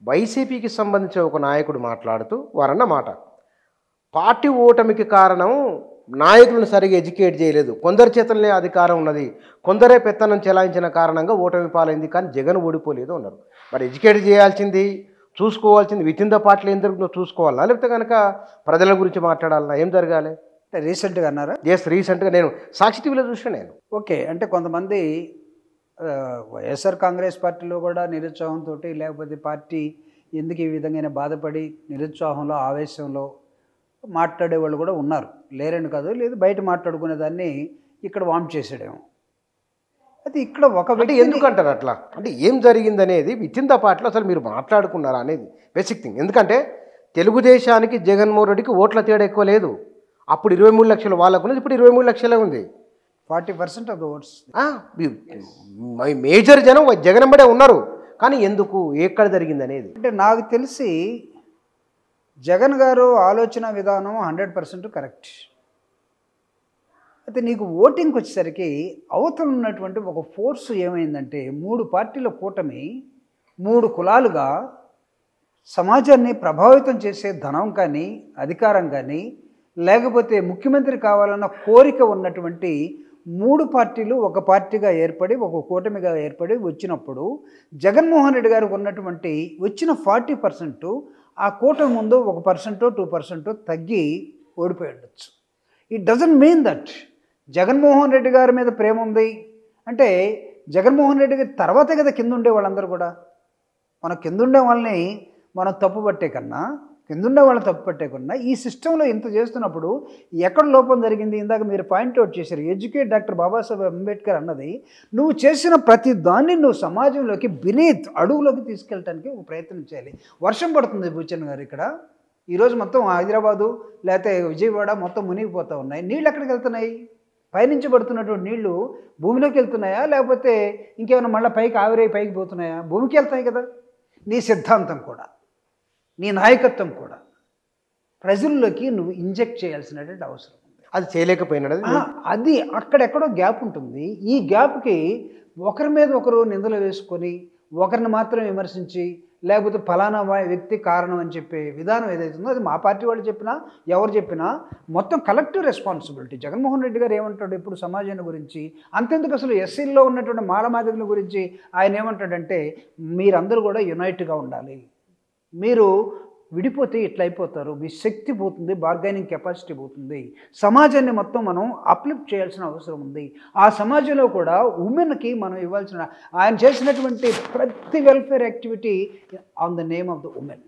వైసీపీకి సంబంధించిన ఒక నాయకుడు మాట్లాడుతూ వారన్న మాట, పార్టీ ఓటమికి కారణం నాయకులను సరిగా ఎడ్యుకేట్ చేయలేదు, కొందరి చేతులనే అధికారం ఉన్నది, కొందరే పెత్తనం చెలాయించిన కారణంగా ఓటమి పాలైంది, కానీ జగన్ ఓడిపోలేదు అన్నారు. మరి ఎడ్యుకేట్ చేయాల్సింది, చూసుకోవాల్సింది వితిన్ ద పార్టీలో ఏం జరుగుతుందో చూసుకోవాలా, లేకపోతే కనుక ప్రజల గురించి మాట్లాడాలన్నా, ఏం జరగాలి? అంటే రీసెంట్గా అన్నారా? రీసెంట్గా నేను సాక్షి టీవీలో చూసిన నేను. ఓకే, అంటే కొంతమంది వైఎస్ఆర్ కాంగ్రెస్ పార్టీలో కూడా నిరుత్సాహంతో, లేకపోతే పార్టీ ఎందుకు ఈ విధంగా బాధపడి నిరుత్సాహంలో ఆవేశంలో మాట్లాడే వాళ్ళు కూడా ఉన్నారు, లేరని కాదు, లేదు బయట మాట్లాడుకునే దాన్ని ఇక్కడ వాంప్ చేసాడేమో. అది ఇక్కడ ఒక అంటే ఎందుకంటారు అట్లా? అంటే ఏం జరిగింది అనేది వితిన్ ద పార్టీలో అసలు మీరు మాట్లాడుకున్నారా అనేది బేసిక్ థింగ్. ఎందుకంటే తెలుగుదేశానికి జగన్మోహన్ రెడ్డికి ఓట్ల తేడా ఎక్కువ లేదు. అప్పుడు 23 లక్షలు వాళ్ళకు ఉన్నది, ఇప్పుడు 23 లక్షలే ఉంది. 40% ఆఫ్ ద ఓట్స్. మేజర్ జనం జగనంబడే ఉన్నారు. కానీ ఎందుకు, ఎక్కడ జరిగింది అనేది అంటే నాకు తెలిసి జగన్ గారు ఆలోచన విధానం 100% కరెక్ట్. అయితే నీకు ఓటింగ్కి వచ్చేసరికి అవతల ఉన్నటువంటి ఒక ఫోర్సు ఏమైందంటే, 3 పార్టీల కూటమి 3 కులాలుగా సమాజాన్ని ప్రభావితం చేసే ధనం కానీ, అధికారం కానీ, లేకపోతే ముఖ్యమంత్రి కావాలన్న కోరిక ఉన్నటువంటి 3 పార్టీలు ఒక పార్టీగా ఏర్పడి, ఒక కూటమిగా ఏర్పడి వచ్చినప్పుడు జగన్మోహన్ రెడ్డి గారికి ఉన్నటువంటి వచ్చిన 40% ఆ కూటమి ముందు 1% 2% తగ్గి ఓడిపోయి ఉండొచ్చు. It doesn't mean that Jaganmohan Reddy గారి మీద ప్రేమ ఉంది అంటే, జగన్మోహన్ రెడ్డి గారి తర్వాతే కదా కింద ఉండే వాళ్ళందరూ కూడా. మన కింద ఉండే వాళ్ళని మనం తప్పు పట్టే కన్నా, కిందుండే వాళ్ళని తప్పు పట్టే కన్నా ఈ సిస్టంలో ఇంత చేస్తున్నప్పుడు ఎక్కడ లోపం జరిగింది? ఇందాక మీరు పాయింట్అవుట్ చేశారు, ఎడ్యుకేట్ డాక్టర్ బాబాసాహెబ్ అంబేద్కర్ అన్నది, నువ్వు చేసిన ప్రతి దాన్ని నువ్వు సమాజంలోకి బినీత్ అడుగులోకి తీసుకెళ్ళడానికి ఒక ప్రయత్నం చేయాలి. వర్షం పడుతుంది బుచ్చన్ గారు, ఇక్కడ ఈరోజు మొత్తం హైదరాబాదు లేకపోతే విజయవాడ మొత్తం మునిగిపోతూ ఉన్నాయి. నీళ్ళు ఎక్కడికి వెళ్తున్నాయి? పైనుంచి పడుతున్నటువంటి నీళ్లు భూమిలోకి వెళ్తున్నాయా, లేకపోతే ఇంకేమైనా మళ్ళీ పైకి ఆవిరై పైకి పోతున్నాయా? భూమికి వెళ్తాయి కదా. నీ సిద్ధాంతం కూడా, నీ నాయకత్వం కూడా ప్రజల్లోకి నువ్వు ఇంజెక్ట్ చేయాల్సినటువంటి అవసరం ఉంది. అది చేయలేకపోయినాడు. అది అక్కడెక్కడో గ్యాప్ ఉంటుంది. ఈ గ్యాప్కి ఒకరి మీద ఒకరు నిందలు వేసుకొని, ఒకరిని మాత్రం విమర్శించి, లేకపోతే ఫలానా వ్యక్తి కారణం అని చెప్పే విధానం ఏదైతుందో, అది మా పార్టీ వాళ్ళు చెప్పినా ఎవరు చెప్పినా మొత్తం కలెక్టివ్ రెస్పాన్సిబిలిటీ. జగన్మోహన్ రెడ్డి గారు ఏమంటాడు ఇప్పుడు సమాజాన్ని గురించి? అంతెందుకు అసలు ఎస్సీల్లో ఉన్నటువంటి మాలమాదిగల గురించి ఆయన ఏమంటాడంటే, మీరందరూ కూడా యునైట్గా ఉండాలి, మీరు విడిపోతే ఇట్లా అయిపోతారు, మీ శక్తి పోతుంది, బార్గైనింగ్ కెపాసిటీ పోతుంది, సమాజాన్ని మొత్తం మనం అప్లిఫ్ట్ చేయాల్సిన అవసరం ఉంది. ఆ సమాజంలో కూడా ఉమెన్కి మనం ఇవ్వాల్సిన, ఆయన చేసినటువంటి ప్రతి welfare activity on the name of the women.